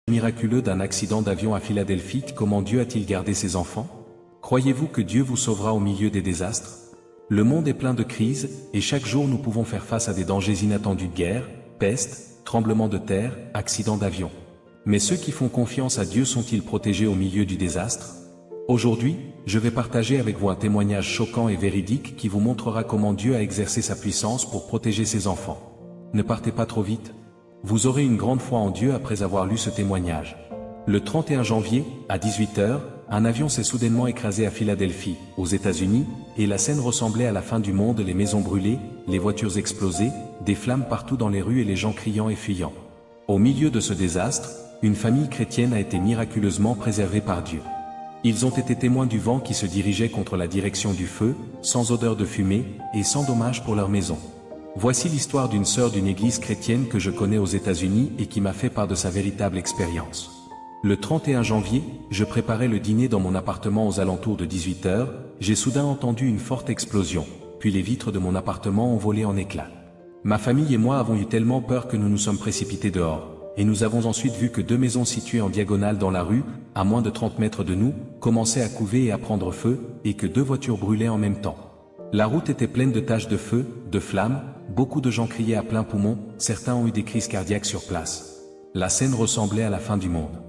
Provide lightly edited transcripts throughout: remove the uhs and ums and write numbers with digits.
Miraculeux d'un accident d'avion à Philadelphie. Comment Dieu a-t-il gardé ses enfants? Croyez-vous que Dieu vous sauvera au milieu des désastres? Le monde est plein de crises, et chaque jour nous pouvons faire face à des dangers inattendus de guerre, peste, tremblements de terre, accidents d'avion. Mais ceux qui font confiance à Dieu sont-ils protégés au milieu du désastre? Aujourd'hui, je vais partager avec vous un témoignage choquant et véridique qui vous montrera comment Dieu a exercé sa puissance pour protéger ses enfants. Ne partez pas trop vite. Vous aurez une grande foi en Dieu après avoir lu ce témoignage. Le 31 janvier, à 18 h, un avion s'est soudainement écrasé à Philadelphie, aux États-Unis, et la scène ressemblait à la fin du monde, les maisons brûlées, les voitures explosées, des flammes partout dans les rues et les gens criant et fuyant. Au milieu de ce désastre, une famille chrétienne a été miraculeusement préservée par Dieu. Ils ont été témoins du vent qui se dirigeait contre la direction du feu, sans odeur de fumée, et sans dommage pour leur maison. Voici l'histoire d'une sœur d'une église chrétienne que je connais aux États-Unis et qui m'a fait part de sa véritable expérience. Le 31 janvier, je préparais le dîner dans mon appartement aux alentours de 18 h, j'ai soudain entendu une forte explosion, puis les vitres de mon appartement ont volé en éclats. Ma famille et moi avons eu tellement peur que nous nous sommes précipités dehors, et nous avons ensuite vu que deux maisons situées en diagonale dans la rue, à moins de 30 mètres de nous, commençaient à couver et à prendre feu, et que deux voitures brûlaient en même temps. La route était pleine de taches de feu, de flammes, beaucoup de gens criaient à plein poumon, certains ont eu des crises cardiaques sur place. La scène ressemblait à la fin du monde.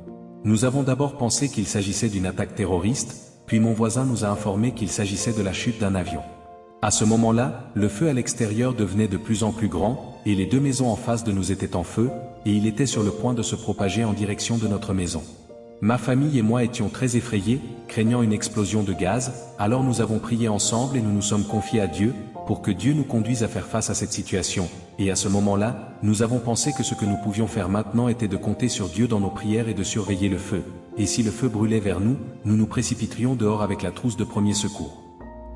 Nous avons d'abord pensé qu'il s'agissait d'une attaque terroriste, puis mon voisin nous a informé qu'il s'agissait de la chute d'un avion. À ce moment-là, le feu à l'extérieur devenait de plus en plus grand, et les deux maisons en face de nous étaient en feu, et il était sur le point de se propager en direction de notre maison. Ma famille et moi étions très effrayés, craignant une explosion de gaz, alors nous avons prié ensemble et nous nous sommes confiés à Dieu, pour que Dieu nous conduise à faire face à cette situation, et à ce moment-là, nous avons pensé que ce que nous pouvions faire maintenant était de compter sur Dieu dans nos prières et de surveiller le feu, et si le feu brûlait vers nous, nous nous précipiterions dehors avec la trousse de premier secours.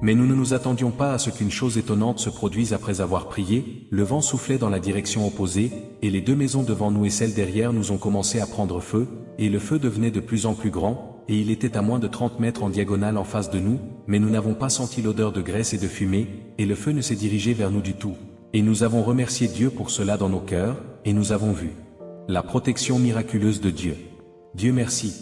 Mais nous ne nous attendions pas à ce qu'une chose étonnante se produise après avoir prié, le vent soufflait dans la direction opposée, et les deux maisons devant nous et celles derrière nous ont commencé à prendre feu, et le feu devenait de plus en plus grand, et il était à moins de 30 mètres en diagonale en face de nous, mais nous n'avons pas senti l'odeur de graisse et de fumée, et le feu ne s'est dirigé vers nous du tout. Et nous avons remercié Dieu pour cela dans nos cœurs, et nous avons vu la protection miraculeuse de Dieu. Dieu merci.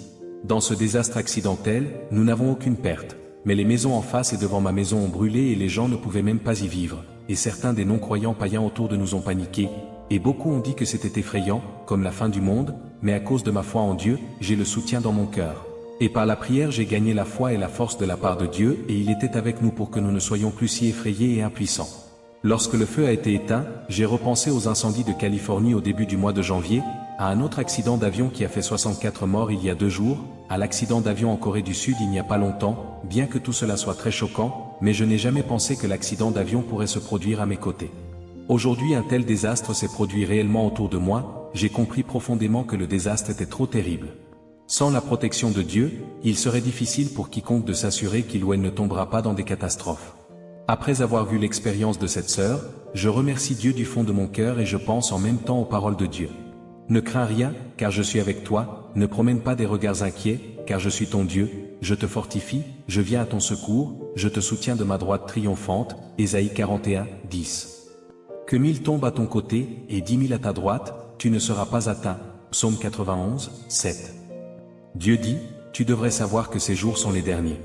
Dans ce désastre accidentel, nous n'avons aucune perte. Mais les maisons en face et devant ma maison ont brûlé et les gens ne pouvaient même pas y vivre, et certains des non-croyants païens autour de nous ont paniqué, et beaucoup ont dit que c'était effrayant, comme la fin du monde, mais à cause de ma foi en Dieu, j'ai le soutien dans mon cœur. Et par la prière j'ai gagné la foi et la force de la part de Dieu, et il était avec nous pour que nous ne soyons plus si effrayés et impuissants. Lorsque le feu a été éteint, j'ai repensé aux incendies de Californie au début du mois de janvier, à un autre accident d'avion qui a fait 64 morts il y a 2 jours, à l'accident d'avion en Corée du Sud il n'y a pas longtemps, bien que tout cela soit très choquant, mais je n'ai jamais pensé que l'accident d'avion pourrait se produire à mes côtés. Aujourd'hui un tel désastre s'est produit réellement autour de moi, j'ai compris profondément que le désastre était trop terrible. Sans la protection de Dieu, il serait difficile pour quiconque de s'assurer qu'il ou elle ne tombera pas dans des catastrophes. Après avoir vu l'expérience de cette sœur, je remercie Dieu du fond de mon cœur et je pense en même temps aux paroles de Dieu. Ne crains rien, car je suis avec toi, ne promène pas des regards inquiets, car je suis ton Dieu, je te fortifie, je viens à ton secours, je te soutiens de ma droite triomphante, Ésaïe 41, 10. Que 1000 tombent à ton côté, et 10 000 à ta droite, tu ne seras pas atteint, Psaume 91, 7. Dieu dit, tu devrais savoir que ces jours sont les derniers.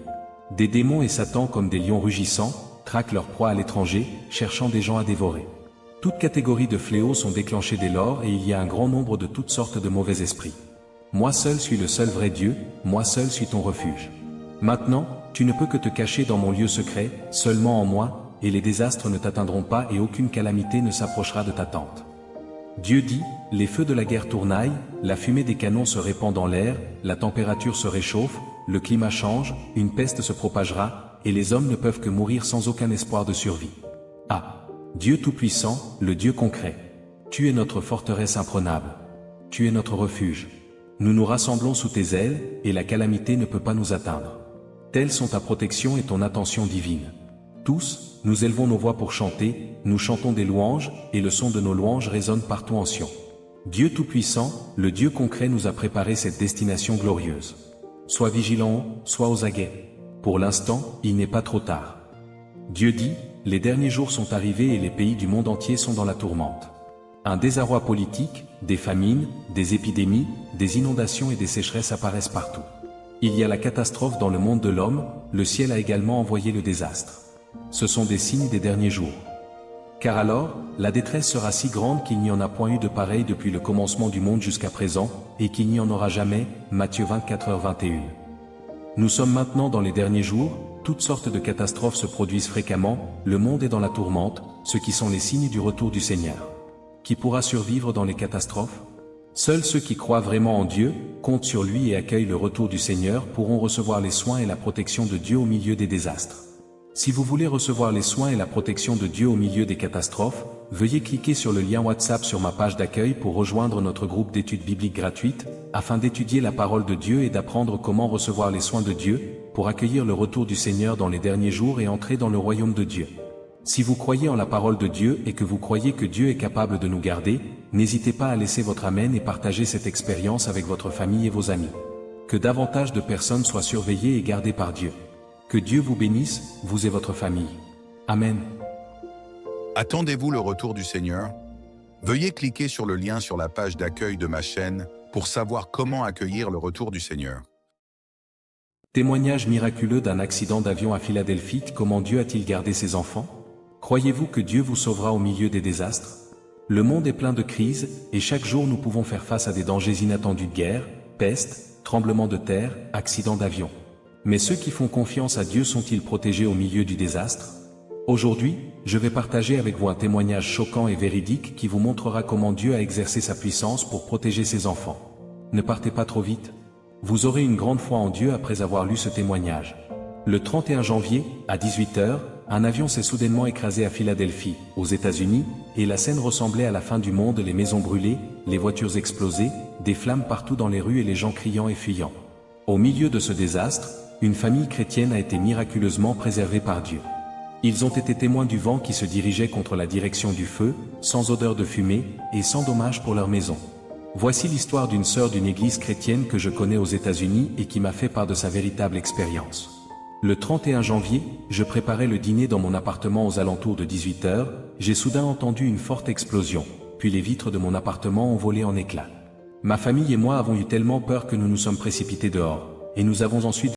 Des démons et Satan comme des lions rugissants, traquent leur proie à l'étranger, cherchant des gens à dévorer. Toutes catégories de fléaux sont déclenchées dès lors et il y a un grand nombre de toutes sortes de mauvais esprits. Moi seul suis le seul vrai Dieu, moi seul suis ton refuge. Maintenant, tu ne peux que te cacher dans mon lieu secret, seulement en moi, et les désastres ne t'atteindront pas et aucune calamité ne s'approchera de ta tente. Dieu dit, les feux de la guerre tournaillent, la fumée des canons se répand dans l'air, la température se réchauffe, le climat change, une peste se propagera, et les hommes ne peuvent que mourir sans aucun espoir de survie. Ah! Dieu Tout-Puissant, le Dieu concret. Tu es notre forteresse imprenable. Tu es notre refuge. Nous nous rassemblons sous tes ailes, et la calamité ne peut pas nous atteindre. Telles sont ta protection et ton attention divine. Tous, nous élevons nos voix pour chanter, nous chantons des louanges, et le son de nos louanges résonne partout en Sion. Dieu Tout-Puissant, le Dieu concret nous a préparé cette destination glorieuse. Sois vigilant, sois aux aguets. Pour l'instant, il n'est pas trop tard. Dieu dit, les derniers jours sont arrivés et les pays du monde entier sont dans la tourmente. Un désarroi politique, des famines, des épidémies, des inondations et des sécheresses apparaissent partout. Il y a la catastrophe dans le monde de l'homme, le ciel a également envoyé le désastre. Ce sont des signes des derniers jours. Car alors, la détresse sera si grande qu'il n'y en a point eu de pareil depuis le commencement du monde jusqu'à présent, et qu'il n'y en aura jamais. Matthieu 24h21. Nous sommes maintenant dans les derniers jours, toutes sortes de catastrophes se produisent fréquemment, le monde est dans la tourmente, ce qui sont les signes du retour du Seigneur. Qui pourra survivre dans les catastrophes? Seuls ceux qui croient vraiment en Dieu, comptent sur lui et accueillent le retour du Seigneur pourront recevoir les soins et la protection de Dieu au milieu des désastres. Si vous voulez recevoir les soins et la protection de Dieu au milieu des catastrophes, veuillez cliquer sur le lien WhatsApp sur ma page d'accueil pour rejoindre notre groupe d'études bibliques gratuites, afin d'étudier la parole de Dieu et d'apprendre comment recevoir les soins de Dieu, pour accueillir le retour du Seigneur dans les derniers jours et entrer dans le royaume de Dieu. Si vous croyez en la parole de Dieu et que vous croyez que Dieu est capable de nous garder, n'hésitez pas à laisser votre Amen et partager cette expérience avec votre famille et vos amis. Que davantage de personnes soient surveillées et gardées par Dieu. Que Dieu vous bénisse, vous et votre famille. Amen. Attendez-vous le retour du Seigneur? Veuillez cliquer sur le lien sur la page d'accueil de ma chaîne pour savoir comment accueillir le retour du Seigneur. Témoignage miraculeux d'un accident d'avion à Philadelphie. Comment Dieu a-t-il gardé ses enfants? Croyez-vous que Dieu vous sauvera au milieu des désastres? Le monde est plein de crises, et chaque jour nous pouvons faire face à des dangers inattendus de guerre, peste, tremblements de terre, accidents d'avion. Mais ceux qui font confiance à Dieu sont-ils protégés au milieu du désastre? Aujourd'hui, je vais partager avec vous un témoignage choquant et véridique qui vous montrera comment Dieu a exercé sa puissance pour protéger ses enfants. Ne partez pas trop vite. Vous aurez une grande foi en Dieu après avoir lu ce témoignage. Le 31 janvier, à 18h, un avion s'est soudainement écrasé à Philadelphie, aux États-Unis, et la scène ressemblait à la fin du monde, les maisons brûlées, les voitures explosées, des flammes partout dans les rues et les gens criant et fuyant. Au milieu de ce désastre, une famille chrétienne a été miraculeusement préservée par Dieu. Ils ont été témoins du vent qui se dirigeait contre la direction du feu, sans odeur de fumée, et sans dommage pour leur maison. Voici l'histoire d'une sœur d'une église chrétienne que je connais aux États-Unis et qui m'a fait part de sa véritable expérience. Le 31 janvier, je préparais le dîner dans mon appartement aux alentours de 18h, j'ai soudain entendu une forte explosion, puis les vitres de mon appartement ont volé en éclats. Ma famille et moi avons eu tellement peur que nous nous sommes précipités dehors, et nous avons ensuite